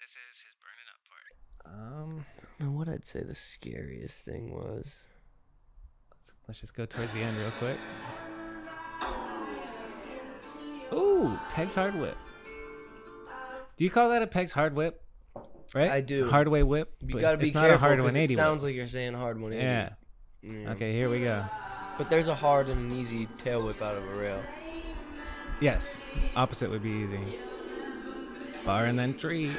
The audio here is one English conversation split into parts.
this is his burning up part. Now what I'd say the scariest thing was. Let's just go towards the end real quick. Ooh, Peg's hard whip. Do you call that a Peg's hard whip? Right? I do. Hardway whip. You gotta be not a careful hard because it 180 sounds whip. like you're saying hard 180. Yeah. Okay, here we go. But there's a hard and an easy tail whip out of a rail. Yes. Opposite would be easy. Bar and then tree.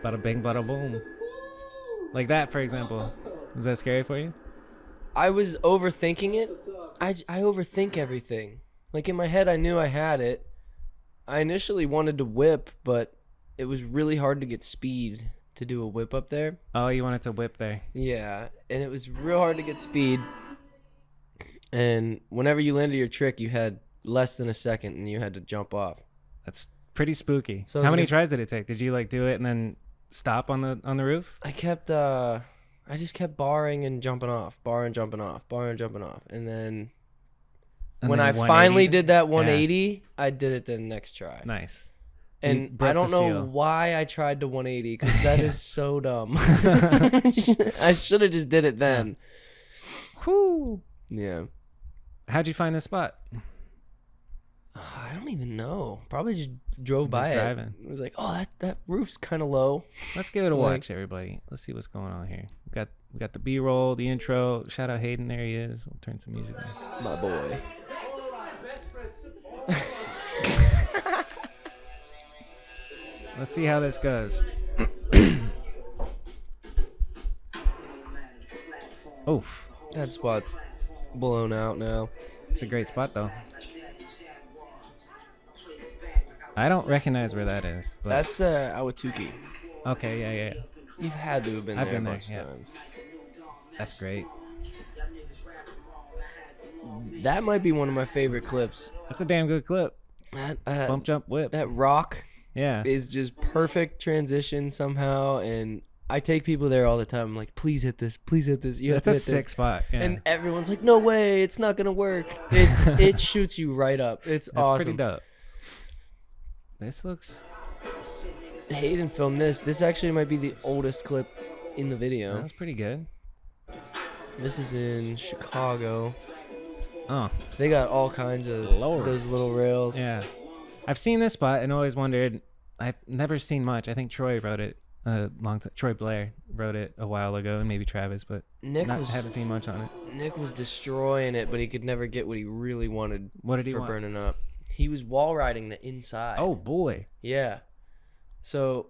Bada bing, bada boom. Like that, for example. Is that scary for you? I was overthinking it. I overthink everything. Like in my head, I knew I had it. I initially wanted to whip, but it was really hard to get speed to do a whip up there. Oh, you wanted to whip there. Yeah, and it was real hard to get speed. And whenever you landed your trick, you had less than a second and you had to jump off. That's pretty spooky. So how many tries did it take? Did you like do it and then stop on the roof? I just kept barring and jumping off, barring, jumping off, barring, jumping off. And then when I finally did that 180, I did it the next try. Nice. And I don't know why I tried the 180 because that is so dumb. I should have just did it then. Whew. Yeah. How'd you find this spot? I don't even know. Probably just drove by driving. It was like, oh, that roof's kind of low. Let's give it a watch, everybody. Let's see what's going on here. We got the B-roll, the intro. Shout out Hayden. There he is. We'll turn some music on. My boy. Let's see how this goes. Oof. That spot's blown out now. It's a great spot, though. I don't recognize where that is. But That's Awatuki. okay, yeah. You've had to have been there a bunch of yeah. times. That's great. That might be one of my favorite clips. That's a damn good clip. That, Bump, jump, whip. That rock Yeah. is just perfect transition somehow, and I take people there all the time. I'm like, please hit this, please hit this. You have That's to a hit sick this. spot. Yeah. And everyone's like, no way, it's not gonna work. It shoots you right up. It's That's awesome. pretty dope. This looks... Hayden filmed this. This actually might be the oldest clip in the video. That's pretty good. This is in Chicago. Oh. They got all kinds of Lord. those little rails. Yeah. I've seen this spot and always wondered. I've never seen much. I think Troy wrote it Troy Blair wrote it a while ago, and maybe Travis, but haven't seen much on it. Nick was destroying it, but he could never get what he really wanted. What did he for want? burning up? He was wall riding the inside. Oh boy. Yeah. So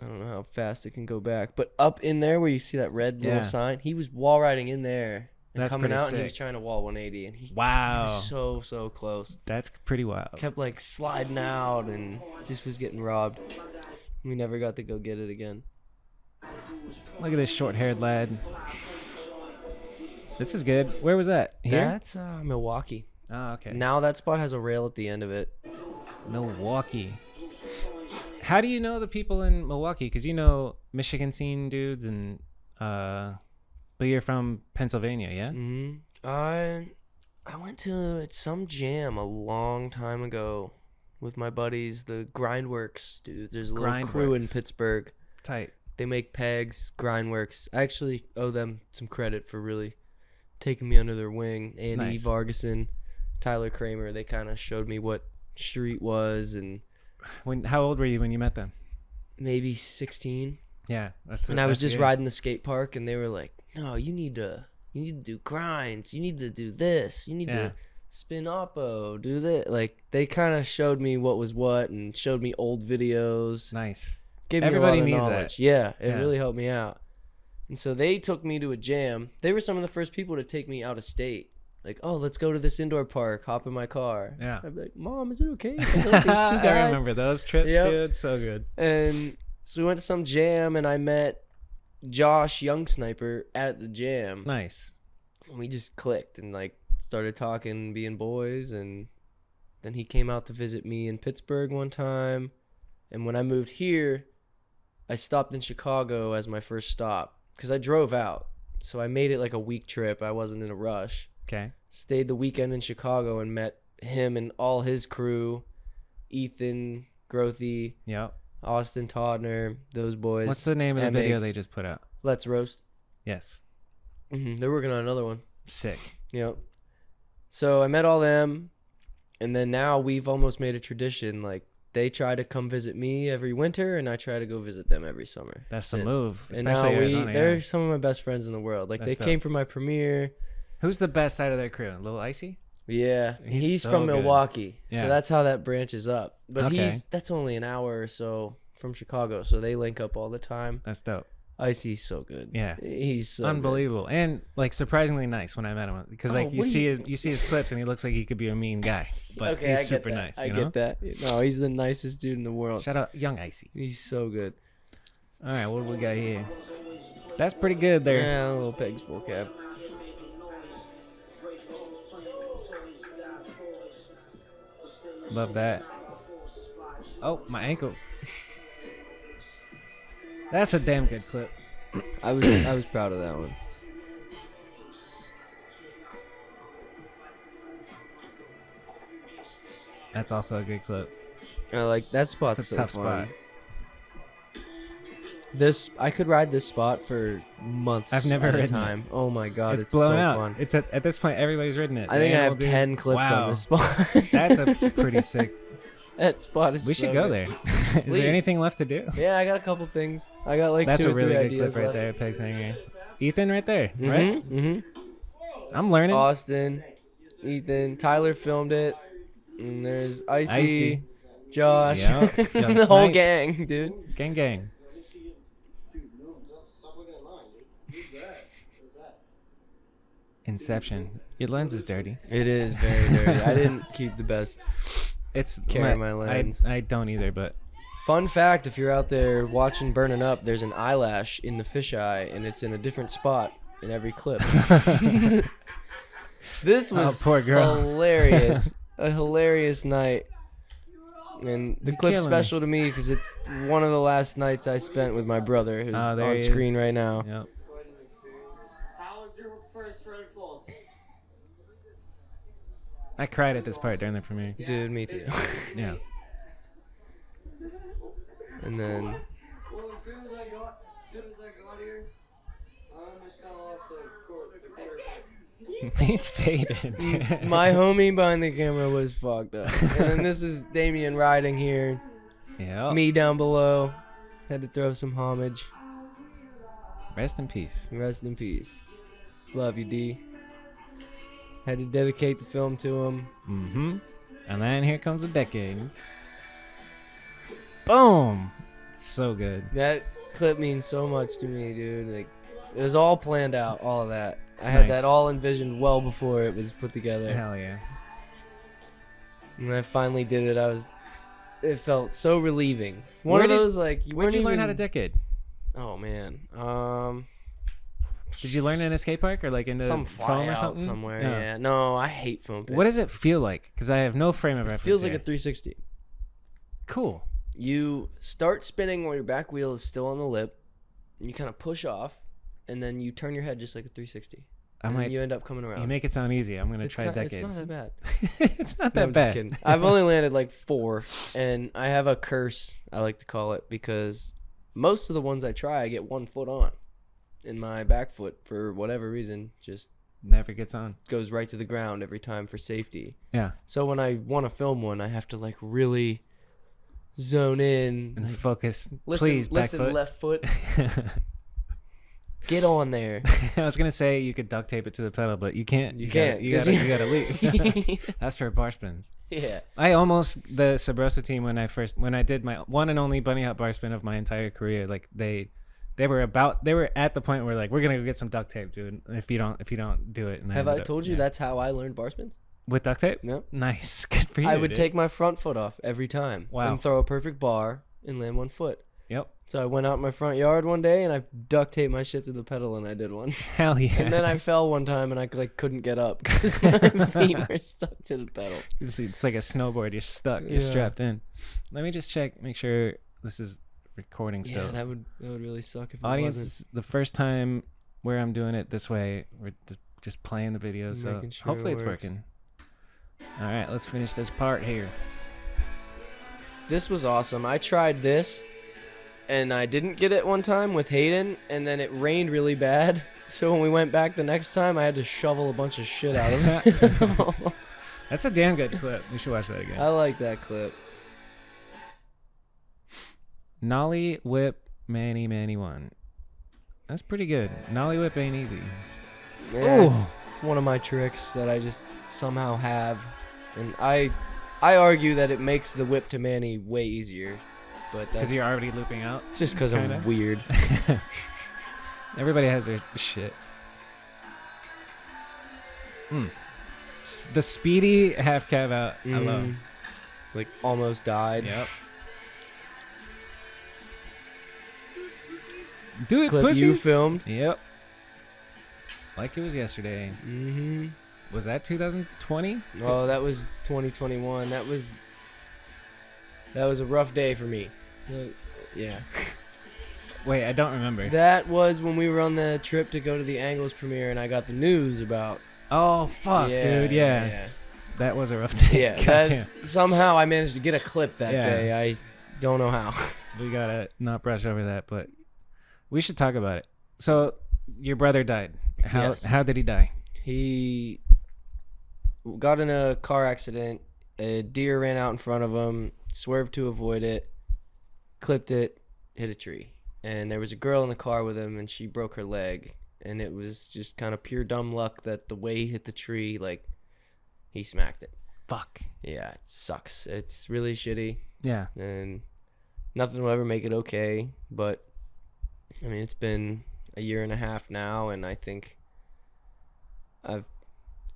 I don't know how fast it can go back, but up in there where you see that red little sign, he was wall riding in there and That's coming pretty out, and he was sick. trying to wall 180, and he Wow. was so close. That's pretty wild. Kept like sliding out and just was getting robbed. We never got to go get it again. Look at this short-haired lad. This is good. Where was that? Here? That's Milwaukee. Oh, okay. Now that spot has a rail at the end of it. Milwaukee. How do you know the people in Milwaukee? Because you know Michigan scene dudes, and but you're from Pennsylvania, yeah? Mm-hmm. I went to some jam a long time ago with my buddies, the Grindworks dudes. There's a little crew in Pittsburgh. Tight. They make pegs, Grindworks. I actually owe them some credit for really taking me under their wing. Andy Nice. Vargason, Tyler Kramer, they kind of showed me what street was, and How old were you when you met them? maybe 16. Yeah. And I was just riding the skate park, and they were like, no, you need to do grinds. You need to do this. You need to spin oppo, do this. Like, they kind of showed me what was what and showed me old videos. Nice. Gave me Everybody a lot of needs knowledge. that. Yeah, it really helped me out. And so they took me to a jam. They were some of the first people to take me out of state. Like, oh, let's go to this indoor park. Hop in my car. Yeah. I'd be like, Mom, is it okay if I go with these two guys? I remember those trips, Yep. dude. So good. And so we went to some jam, and I met Josh Young Sniper at the jam. Nice. And we just clicked and like started talking, being boys. And then he came out to visit me in Pittsburgh one time. And when I moved here, I stopped in Chicago as my first stop because I drove out. So I made it like a week trip. I wasn't in a rush. Okay. Stayed the weekend in Chicago and met him and all his crew, Ethan, Grothy, Yep. Austin Todner, those boys. What's the name of the video they just put out? Let's Roast. Yes. They're working on another one. Sick. Yep. So I met all them, and then now we've almost made a tradition. Like, they try to come visit me every winter, and I try to go visit them every summer. That's the move. And now they're some of my best friends in the world. Like, they came for my premiere. Who's the best out of their crew? Little Icy? Yeah, he's so from good. Milwaukee, Yeah. so that's how that branches up. But Okay. that's only an hour or so from Chicago, so they link up all the time. That's dope. Icy's so good. Yeah, he's so unbelievable, and like surprisingly nice when I met him, because like you see his clips and he looks like he could be a mean guy, but okay, he's I get super that. nice. I get that. No, he's the nicest dude in the world. Shout out young Icy. He's so good. All right, what do we got here? That's pretty good there. Yeah, a little Peg's full cap. Love that. Oh, my ankles. That's a damn good clip. I was proud of that one. That's also a good clip. I like that spot's It's a so tough fun. This I could ride this spot for months. I've never at a ridden time. Oh my god, it's so blown out. fun. It's at this point everybody's ridden it. I think I have Dudes. 10 clips Wow. on this spot. That's a pretty sick. That spot is. We so should go good. there. Is Please. there anything left to do? Yeah, I got a couple things. I got like That's 2 a or really 3 good ideas clip right left. there, Peg's Hanger. Ethan right there, right? Mm-hmm. I'm learning. Austin, Ethan, Tyler filmed it, and there's Icy, Icy. Josh, Yep. Young the whole Snipe. gang, dude. Gang gang. Inception. Your lens is dirty. It is very dirty. I didn't keep the best. It's Care of my lens. I don't either, but Fun fact, if you're out there watching Burnin' Up, there's an eyelash in the fisheye, and it's in a different spot in every clip. This was poor girl. hilarious. A hilarious night. And the You're clip's killing special to me because it's one of the last nights I spent with my brother, who's Oh, there on he screen is. right now. Yep. How was your first Red Falls? I cried at this part during the premiere. Dude, me too. Yeah. And then Well, as soon as I got here, I almost fell off the court. He's faded. my homie behind the camera was fucked up. And then this is Damien riding here. Yeah. Me down below. Had to throw some homage. Rest in peace. Rest in peace. Love you, D. Had to dedicate the film to him. Mm-hmm. And then here comes a decade. Boom. So good. That clip means so much to me, dude. Like, it was all planned out, all of that. I had Nice. that all envisioned well before it was put together. Hell yeah. And when I finally did it, it felt so relieving. One Where of did- those, like, you Where'd weren't you learn even... how to decade? Oh, man. Did you learn in a skate park or like into Some foam fly or out something? somewhere, yeah. No, I hate foam pit. What does it feel like? Because I have no frame of It reference. feels like here. a 360. Cool. You start spinning while your back wheel is still on the lip. You kind of push off, and then you turn your head just like a 360. I'm And like, you end up coming around. you make it sound easy. I'm gonna try It's decades. not that bad. It's not No, that I'm bad. just kidding. I've only landed like 4, and I have a curse, I like to call it, because most of the ones I try, I get 1 foot on. And my back foot, for whatever reason, just Never gets on. goes right to the ground every time for safety. Yeah. So when I want to film one, I have to like really zone in. And focus. Listen, Please, back listen, foot. left foot. Get on there. I was gonna say you could duct tape it to the pedal, but you can't. You can't, You 'cause gotta leave. That's for bar spins. Yeah. I almost the Sabrosa team when I did my one and only bunny hop bar spin of my entire career. Like they were at the point where like we're gonna go get some duct tape, dude. If you don't do it. And Have I ended up- told you yeah. that's how I learned bar spins? with duct tape? No. Nice, good for you. I would dude. take my front foot off every time. Wow. And throw a perfect bar and land 1 foot. Yep. So I went out in my front yard one day and I duct taped my shit to the pedal and I did one. Hell yeah. And then I fell one time and I like couldn't get up because my feet were stuck to the pedals. It's like a snowboard. You're stuck. You're Yeah. strapped in. Let me just check. Make sure this is recording still. Yeah, that would really suck if Audience, it this is the first time where I'm doing it this way. We're just playing the video, so Making sure hopefully it it's works. working. All right, let's finish this part here. This was awesome. I tried this, and I didn't get it one time with Hayden, and then it rained really bad. So when we went back the next time, I had to shovel a bunch of shit out of it. That's a damn good clip. We should watch that again. I like that clip. Nollie whip Manny 1. That's pretty good. Nollie whip ain't easy. Yeah, it's one of my tricks that I just somehow have, and I argue that it makes the whip to Manny way easier, but that's Because you're already looping out. just because I'm Kinda. weird. Everybody has their shit. The speedy half cab out. I love. Like almost died. Yep. Do it, Clip pussy. you filmed. Yep. Like it was yesterday. Mm-hmm. Was that 2020? Oh, that was 2021. That was a rough day for me. Yeah. Wait, I don't remember. That was when we were on the trip to go to the Angles premiere, and I got the news about. Oh fuck, dude. Yeah. That was a rough day. Yeah. Goddamn. Somehow I managed to get a clip that Yeah. day. I don't know how. We gotta not brush over that, but we should talk about it. So, your brother died. Yes. How did he die? He got in a car accident. A deer ran out in front of him, swerved to avoid it, clipped it, hit a tree. And there was a girl in the car with him, and she broke her leg. And it was just kind of pure dumb luck that the way he hit the tree, like, he smacked it. Fuck. Yeah, it sucks. It's really shitty, Yeah. and nothing will ever make it okay. But, I mean, it's been a year and a half now, and I think I've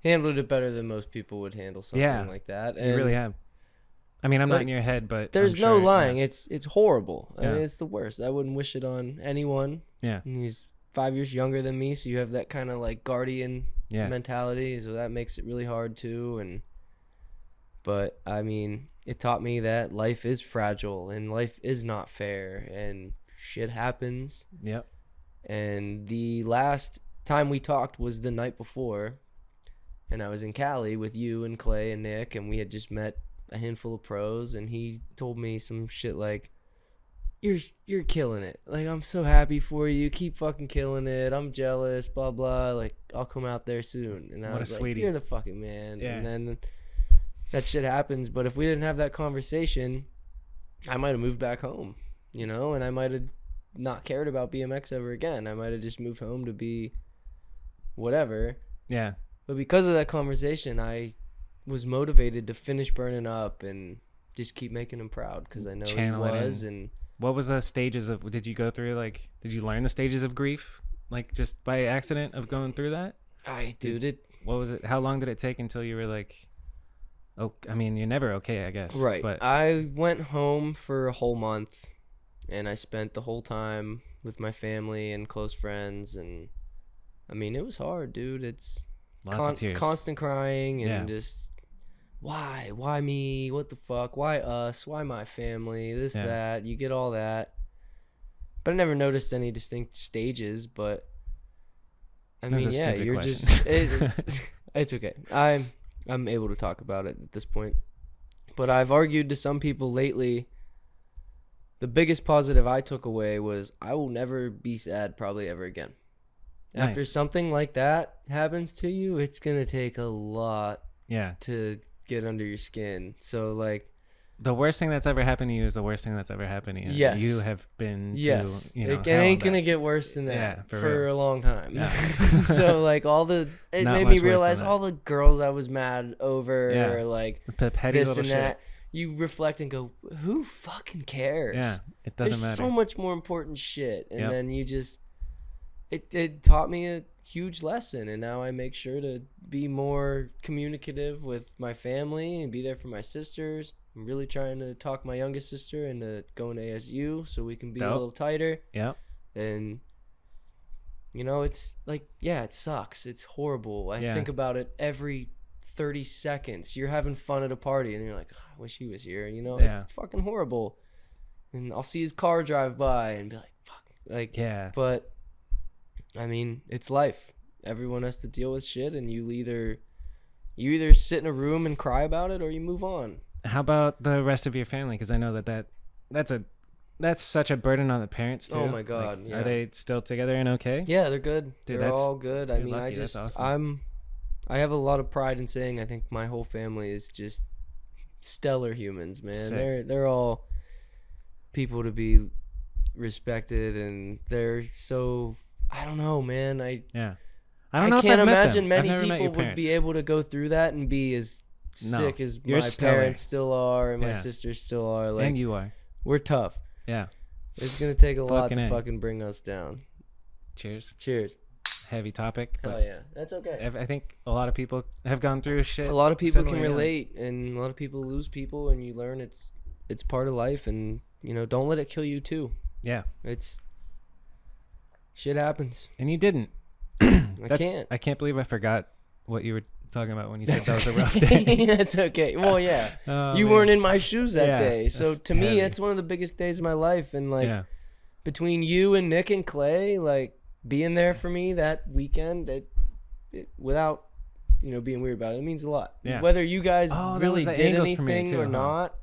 handled it better than most people would handle something like that. And You really have. I mean, I'm not like, in your head, but there's I'm no sure, lying. Yeah. It's horrible. I Yeah. mean, it's the worst. I wouldn't wish it on anyone. Yeah. And he's 5 years younger than me, so you have that kind of like guardian Yeah. mentality, so that makes it really hard too. But I mean, it taught me that life is fragile and life is not fair, and shit happens. Yep. And the last time we talked was the night before, and I was in Cali with you and Clay and Nick, and we had just met a handful of pros, and he told me some shit like, you're killing it. Like, I'm so happy for you. Keep fucking killing it. I'm jealous, blah, blah. Like, I'll come out there soon. And I What a was like, sweetie. you're the fucking man. Yeah. And then that shit happens. But if we didn't have that conversation, I might have moved back home, you know? And I might have not cared about BMX ever again. I might have just moved home to be whatever. Yeah. But because of that conversation, I was motivated to finish Burnin up and just keep making him proud, because I know Channel it he was. in. And What was the stages of? Did you go through did you learn the stages of grief, like just by accident of going through that? What was it? How long did it take until you were like, oh, I mean, you're never okay, I guess. Right. But I went home for a whole month, and I spent the whole time with my family and close friends, and I mean, it was hard, dude. It's lots of tears. constant crying and Yeah. just why me? What the fuck? Why us? Why my family? This, Yeah. that. You get all that. But I never noticed any distinct stages, but I That's mean, a yeah, stupid you're question. just it's okay. I'm able to talk about it at this point. But I've argued to some people lately, the biggest positive I took away was I will never be sad probably ever again. After Nice. something like that happens to you, it's going to take a lot Yeah. to get under your skin. So like, The worst thing that's ever happened to you is the worst thing that's ever happened to you. Yes. You have been yes, to, you know, it hell ain't and going to back. get worse than that Yeah, for for real. a long time. Yeah. So like it Not made much me worse than realize that. all the girls I was mad over, Yeah. or like Petty this little and shit. that. You reflect and go, who fucking cares? Yeah. It doesn't There's matter. so much more important shit. And Yep. then you just, it taught me a huge lesson. And now I make sure to be more communicative with my family and be there for my sisters. I'm really trying to talk my youngest sister into going to ASU so we can be a Dope. little tighter. Yep. And, you know, it's like, yeah, it sucks. It's horrible. I Yeah. think about it every 30 seconds. You're having fun at a party and you're like, "Oh, I wish he was here." You know, Yeah. it's fucking horrible. And I'll see his car drive by and be like, fuck. Like, Yeah. but I mean, it's life. Everyone has to deal with shit, and you either sit in a room and cry about it, or you move on. How about the rest of your family? Because I know that's such a burden on the parents too. Oh my God, Like, yeah. Are they still together and okay? Yeah, they're good. Dude, they're that's- all good. I you're mean, lucky. I just, That's awesome. I have a lot of pride in saying I think my whole family is just stellar humans, man. Sick. They're all people to be respected, and they're so, I don't know, man. Yeah. I don't know if can't I've met imagine them. I've many never met your people would be parents. able to go through that and be as No, sick as you're my stellar. parents still are and my Yeah. sisters still are. Like, And you are. we're tough. Yeah. It's gonna take a lot Fucking to A. fucking bring us down. Cheers. Cheers. Heavy topic. Hell But yeah, that's okay. I think a lot of people have gone through shit. A lot of people can similar, yeah. relate, and a lot of people lose people, and you learn it's part of life, and don't let it kill you too. Yeah. It's shit happens. And you didn't. I can't believe I forgot what you were talking about when you said That's that was a okay. rough day. That's okay. Well, yeah, Oh, you man. weren't in my shoes that Yeah, day, so that's to me, heavy. it's one of the biggest days of my life, and like Yeah. between you and Nick and Clay, like being there for me that weekend, it without being weird about it, it means a lot. Yeah. Whether you guys Oh, that really was the did Angles premiere anything too, or huh? not.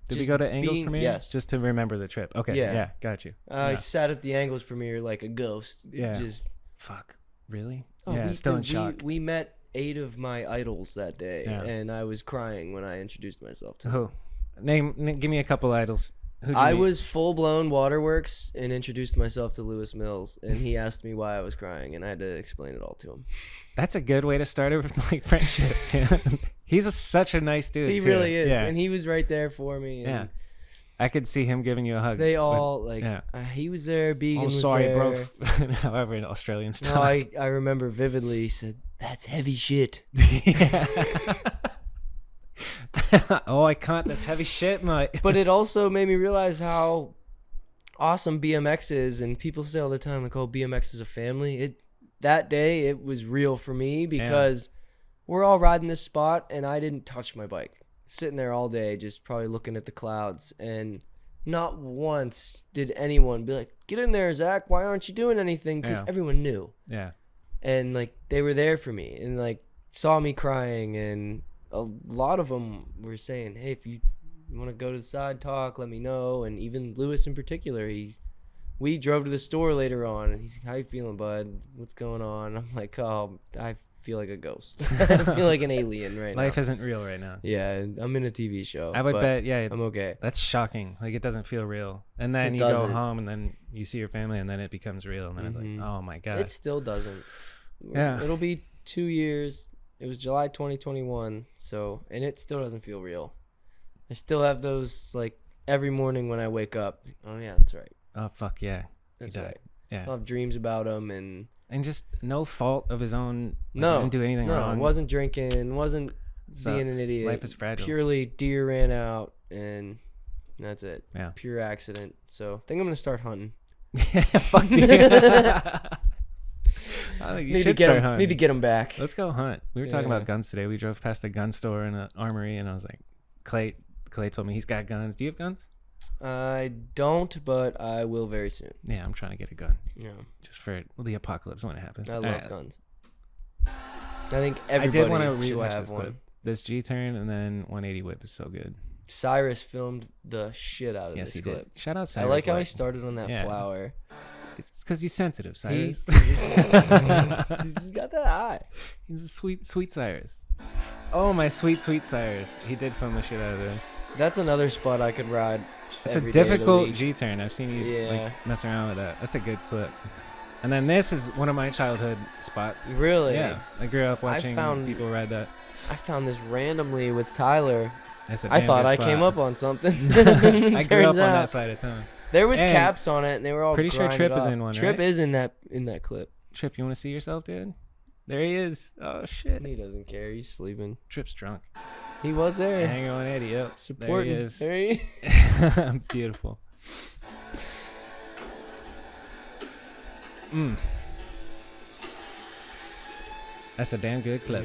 Did we just go to Angles being- premiere? Yes. Just to remember the trip. Okay. Yeah. Yeah. Got you. I Yeah. sat at the Angles premiere like a ghost. Yeah. Just Fuck. Really? oh, yeah. we, Still in dude, shock. we met 8 of my idols that day, Yeah. and I was crying when I introduced myself to them. Give me a couple idols. Who'd you I meet? was full blown Waterworks and introduced myself to Lewis Mills, and he asked me why I was crying, and I had to explain it all to him. That's a good way to start a like friendship. He's such a nice dude. He too. really is, Yeah. and he was right there for me. And Yeah. I could see him giving you a hug. they with- all like yeah. he was there. Began Oh, was sorry, there. bro. However, in Australian No, style. I remember vividly. He said, "That's heavy shit." Oh, I can't. That's heavy shit, mate. But it also made me realize how awesome BMX is, and people say all the time like, "Oh, BMX is a family." That day it was real for me because we're all riding this spot, and I didn't touch my bike, sitting there all day, just probably looking at the clouds, and not once did anyone be like, "Get in there, Zach. Why aren't you doing anything?" Because Yeah. everyone knew, Yeah. and like they were there for me, and like saw me crying, and a lot of them were saying, "Hey, if you want to go to the side, talk, let me know." And even Lewis in particular, we drove to the store later on, and he's like, "How you feeling, bud? What's going on?" I'm like, "Oh, I feel like a ghost. I feel like an alien right Life now." isn't real right now. Yeah, I'm in a TV show. I would but bet. Yeah. I'm okay. That's shocking. Like, it doesn't feel real. And then It you doesn't. go home, and then you see your family, and then it becomes real. And then it's Mhm. like, oh my God. It still doesn't. Yeah. It'll be 2 years. It was July 2021, so, and it still doesn't feel real. I still have those, like, every morning when I wake up. Oh yeah, that's right. Oh, fuck yeah. That's died. right. Yeah. I'll have dreams about him, and And just no fault of his own. Like, no, didn't do anything no, wrong. wasn't drinking, wasn't Sucks. being an idiot. Life is fragile. Purely deer ran out, and that's it. Yeah. Pure accident. So I think I'm gonna start hunting. Fuck yeah. I think you should start hunting. Need to get him back. Let's go hunt. We were talking Yeah. about guns today. We drove past a gun store and an armory, and I was like, Clay told me he's got guns. Do you have guns? I don't, but I will very soon. Yeah, I'm trying to get a gun Yeah, just for the apocalypse when it happens. I love Alright. guns. I think I everybody did want to should rewatch have this one. clip. This G-turn and then 180 whip is so good. Cyrus filmed the shit out of Yes, this he clip. did. Shout out I Cyrus. like how he Light. started on that Yeah. flower. It's because he's sensitive, Cyrus. He's got that eye. He's a sweet Cyrus. Oh, my sweet Cyrus. He did film the shit out of this. That's another spot I could ride. It's a every day of the difficult week. G-turn. I've seen you Yeah. like mess around with that. That's a good clip. And then this is one of my childhood spots. Really? Yeah, I grew up watching found- people ride that. I found this randomly with Tyler. That's a I damn thought good I spot. came up on something. I grew up Turns on out that side of town. There was And caps on it, and they were all pretty sure grinded Trip is up. in one, Trip right? is in that clip. Trip, you want to see yourself, dude? There he is. Oh shit. He doesn't care. He's sleeping. Trip's drunk. He was there. Hanging on Eddie. Yep. Supporting. There he is. There he Beautiful. That's a damn good clip.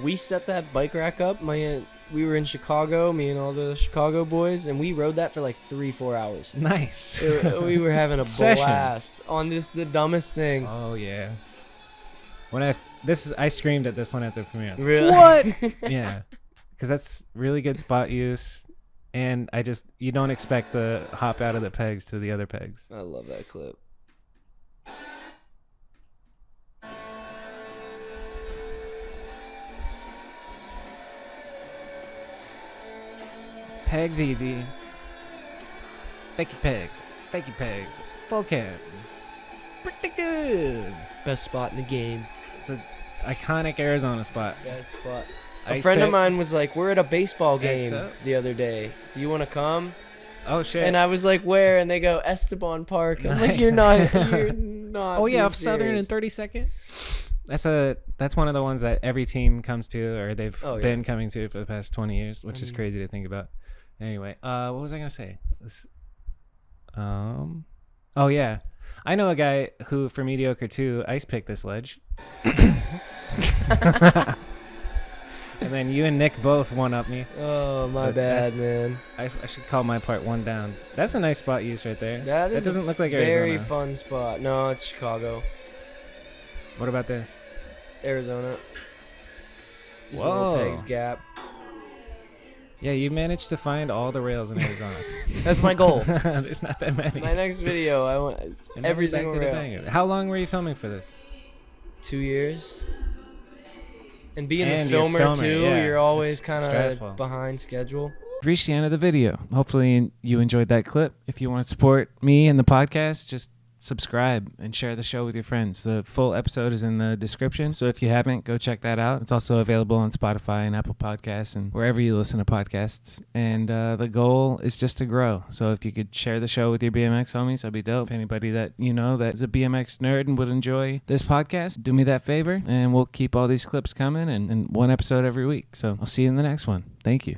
We set that bike rack up. We were in Chicago, me and all the Chicago boys, and we rode that for like 3-4 hours. Nice. We were having a Session. blast on the dumbest thing. Oh yeah. I screamed at this one at the premiere. Really? What? Yeah, because that's really good spot use, and you don't expect the hop out of the pegs to the other pegs. I love that clip. Pegs easy. Fakey pegs. Fakey pegs. Full cab. Pretty good. Best spot in the game. It's an iconic Arizona spot. Best spot. A Ice friend of pick. mine was like, we're at a baseball game Exo. the other day. Do you want to come? Oh shit. And I was like, where? And they go, Esteban Park. I'm like, Nice. you're not. Oh yeah, being off Southern and serious. 32nd. That's one of the ones that every team comes to, or they've been coming to for the past 20 years, which is crazy to think about. Anyway, what was I gonna say? Oh yeah, I know a guy who for mediocre 2 ice picked this ledge. And then you and Nick both one up me. Oh, my But bad, man. I should call my part 1 down. That's a nice spot use right there. That doesn't look like very Arizona. fun spot. No, it's Chicago. What about this? Arizona. Just a Whoa. little Pegs Gap. Yeah, you managed to find all the rails in Arizona. That's my goal. There's not that many. My next video, I want And every then back single to the rail. banger. How long were you filming for this? 2 years. And being And a you're filmer, filming, too, yeah. you're always It's kind stressful. of behind schedule. We've reached the end of the video. Hopefully you enjoyed that clip. If you want to support me and the podcast, just subscribe and share the show with your friends. The full episode is in the description, so if you haven't, go check that out. It's also available on Spotify and Apple Podcasts and wherever you listen to podcasts. And the goal is just to grow. So if you could share the show with your BMX homies, that'd be dope. Anybody that you know that is a BMX nerd and would enjoy this podcast, do me that favor, and we'll keep all these clips coming and one episode every week. So I'll see you in the next one. Thank you.